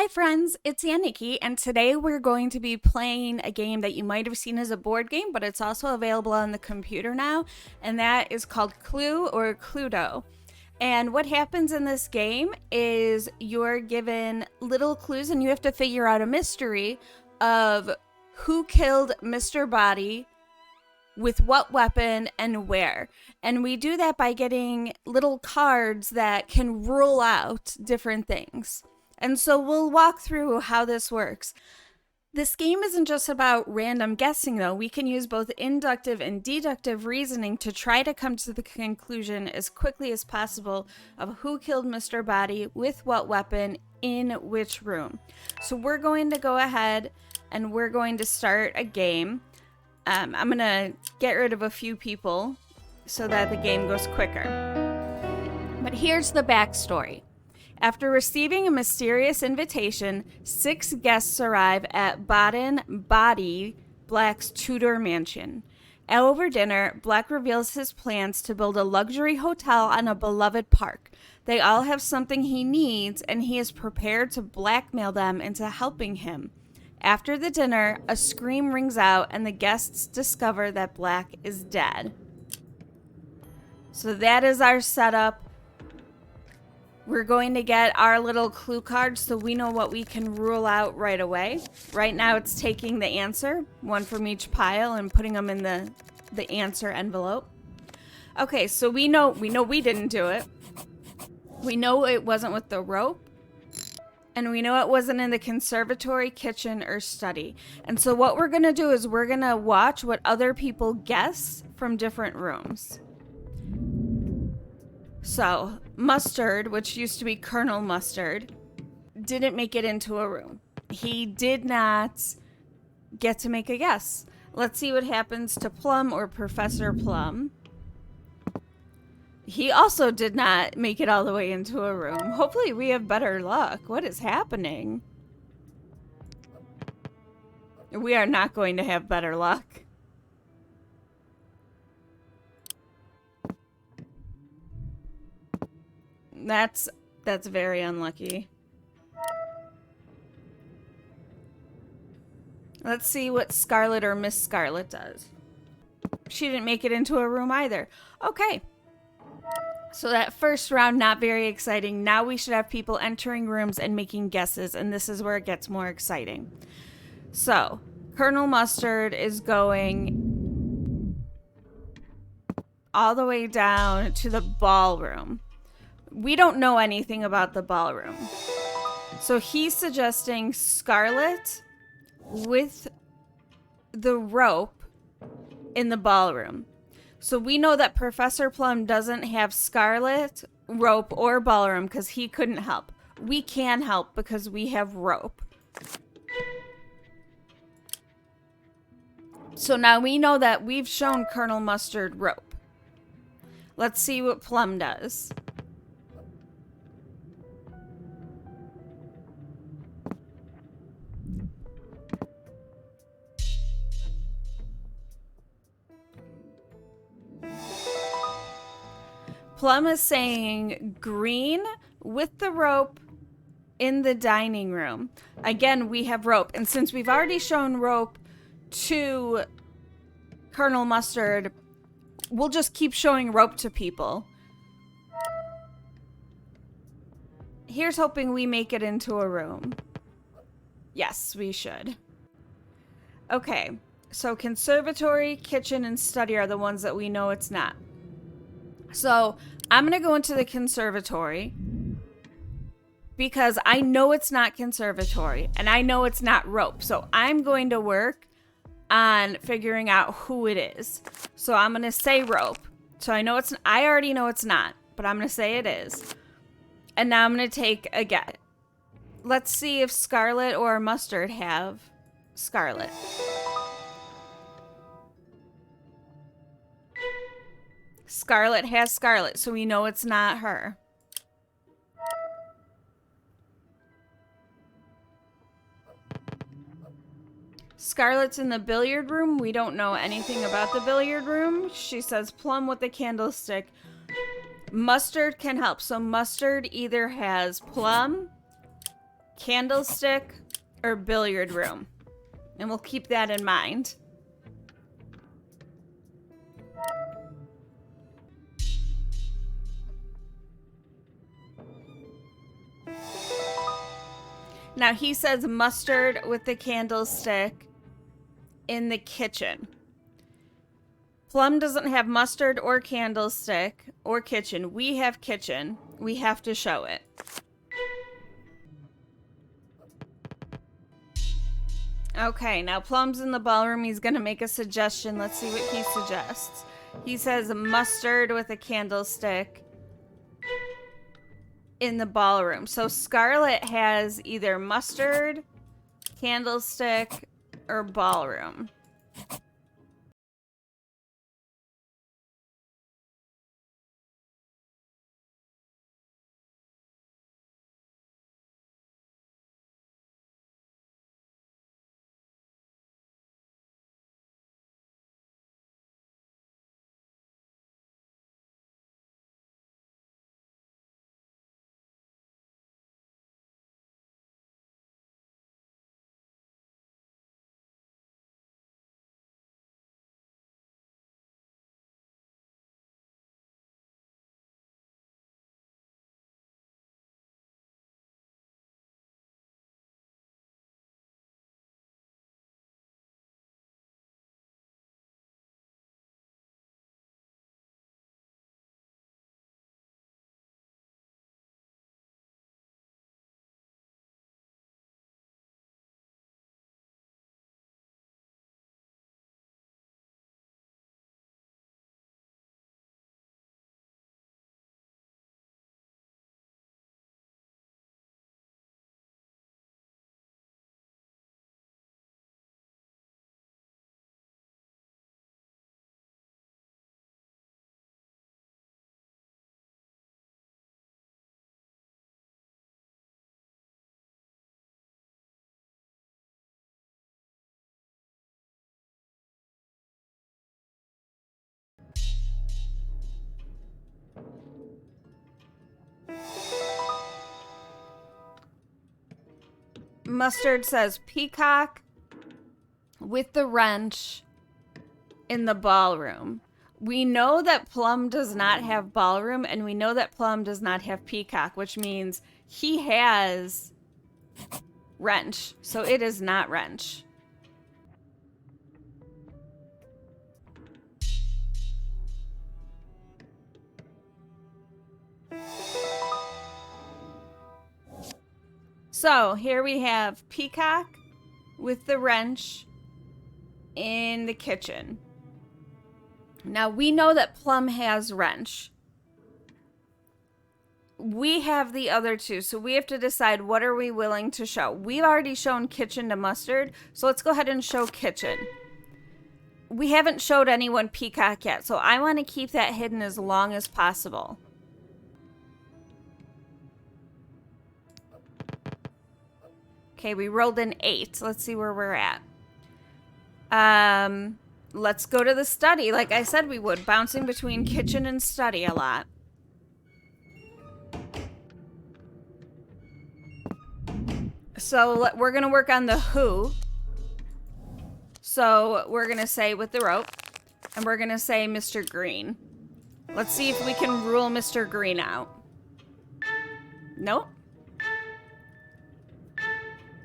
Hi friends, it's Icky, and today we're going to be playing a game that you might have seen as a board game, but it's also available on the computer now, and that is called Clue or Cluedo. And what happens in this game is you're given little clues and you have to figure out a mystery of who killed Mr. Body, with what weapon and where. And we do that by getting little cards that can rule out different things. And so we'll walk through how this works. This game isn't just about random guessing, though. We can use both inductive and deductive reasoning to try to come to the conclusion as quickly as possible of who killed Mr. Body, with what weapon, in which room. So we're going to go ahead and we're going to start a game. I'm going to get rid of a few people so that the game goes quicker. But here's the backstory. After receiving a mysterious invitation, 6 guests arrive at Body Black's Tudor mansion. Over dinner, Black reveals his plans to build a luxury hotel on a beloved park. They all have something he needs, and he is prepared to blackmail them into helping him. After the dinner, a scream rings out, and the guests discover that Black is dead. So that is our setup. We're going to get our little clue cards so we know what we can rule out right away. Right now it's taking the answer, one from each pile, and putting them in the answer envelope. Okay, so we know we didn't do it. We know it wasn't with the rope. And we know it wasn't in the conservatory, kitchen, or study. And so what we're going to do is we're going to watch what other people guess from different rooms. So, Mustard, which used to be Colonel Mustard, didn't make it into a room. He did not get to make a guess. Let's see what happens to Plum or Professor Plum. He also did not make it all the way into a room. Hopefully we have better luck. What is happening? We are not going to have better luck. That's very unlucky. Let's see what Scarlet or Miss Scarlet does. She didn't make it into a room either. Okay. So that first round, not very exciting. Now we should have people entering rooms and making guesses, and this is where it gets more exciting. So, Colonel Mustard is going all the way down to the ballroom. We don't know anything about the ballroom. So he's suggesting Scarlet with the rope in the ballroom. So we know that Professor Plum doesn't have Scarlet, rope, or ballroom because he couldn't help. We can help because we have rope. So now we know that we've shown Colonel Mustard rope. Let's see what Plum does. Plum is saying green with the rope in the dining room. Again, we have rope. And since we've already shown rope to Colonel Mustard, we'll just keep showing rope to people. Here's hoping we make it into a room. Yes, we should. Okay, so conservatory, kitchen, and study are the ones that we know it's not. So I'm going to go into the conservatory because I know it's not conservatory and I know it's not rope. So I'm going to work on figuring out who it is. So I'm going to say rope. So I already know it's not, but I'm going to say it is. And now I'm going to take a guess. Let's see if Scarlet or Mustard have Scarlet. Scarlet has Scarlet, so we know it's not her. Scarlet's in the billiard room. We don't know anything about the billiard room. She says Plum with the candlestick. Mustard can help. So Mustard either has Plum, candlestick or billiard room. And we'll keep that in mind. Now he says mustard with the candlestick in the kitchen. Plum doesn't have mustard or candlestick or kitchen. We have kitchen. We have to show it. Okay, now Plum's in the ballroom. He's going to make a suggestion. Let's see what he suggests. He says mustard with a candlestick in the ballroom. So Scarlet has either mustard, candlestick, or ballroom. Mustard says peacock with the wrench in the ballroom. We know that Plum does not have ballroom, and we know that Plum does not have peacock, which means he has wrench. So it is not wrench. So here we have peacock with the wrench in the kitchen. Now we know that Plum has wrench. We have the other two, so we have to decide what are we willing to show. We've already shown kitchen to mustard, so let's go ahead and show kitchen. We haven't showed anyone peacock yet, so I want to keep that hidden as long as possible. Okay, we rolled an 8. Let's see where we're at. Let's go to the study, like I said we would, bouncing between kitchen and study a lot. So we're going to work on the who. So we're going to say with the rope, and we're going to say Mr. Green. Let's see if we can rule Mr. Green out. Nope.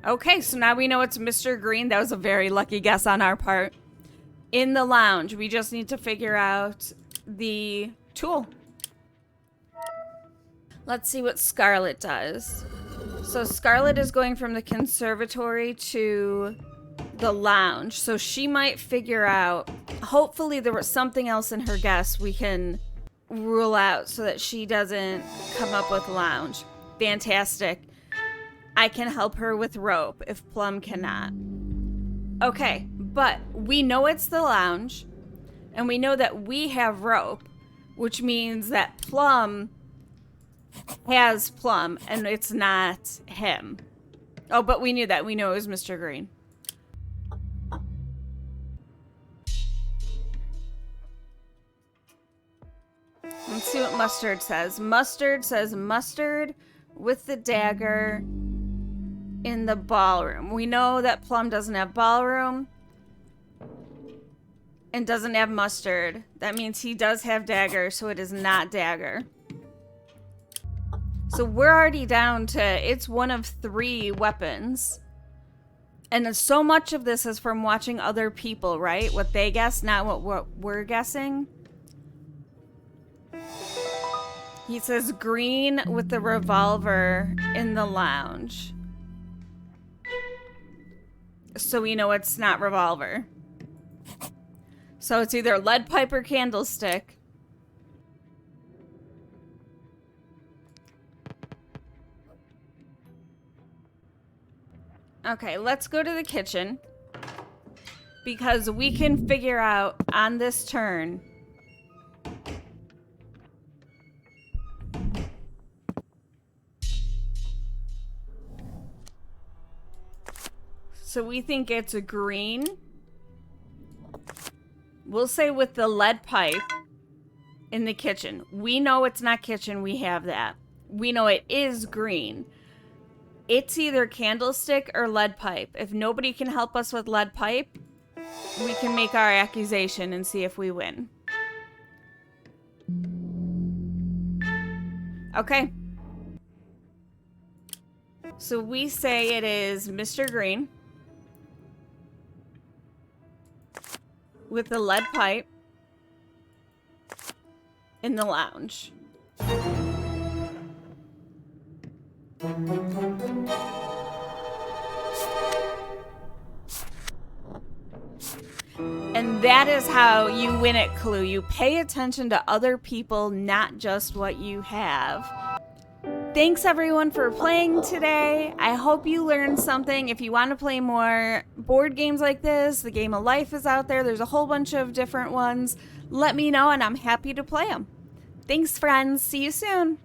Okay, so now we know it's Mr. Green. That was a very lucky guess on our part. In the lounge, we just need to figure out the tool. Let's see what Scarlet does. So Scarlet is going from the conservatory to the lounge. So she might figure out, hopefully there was something else in her guess we can rule out so that she doesn't come up with lounge. Fantastic. I can help her with rope if Plum cannot. Okay, but we know it's the lounge, and we know that we have rope, which means that Plum has Plum, and it's not him. Oh, but we knew that. We know it was Mr. Green. Let's see what Mustard says. Mustard says mustard with the dagger in the ballroom. We know that Plum doesn't have ballroom and doesn't have mustard. That means he does have dagger, so it is not dagger. So we're already down to, it's one of 3 weapons. And so much of this is from watching other people, right? What they guess, not what we're guessing. He says green with the revolver in the lounge. So we know it's not revolver. So it's either lead pipe or candlestick. Okay, let's go to the kitchen. Because we can figure out on this turn. So we think it's a green. We'll say with the lead pipe in the kitchen. We know it's not kitchen. We have that. We know it is green. It's either candlestick or lead pipe. If nobody can help us with lead pipe, we can make our accusation and see if we win. Okay. So we say it is Mr. Green with the lead pipe in the lounge. And that is how you win at Clue. You pay attention to other people, not just what you have. Thanks everyone for playing today. I hope you learned something. If you want to play more board games like this, the Game of Life is out there. There's a whole bunch of different ones. Let me know and I'm happy to play them. Thanks friends. See you soon.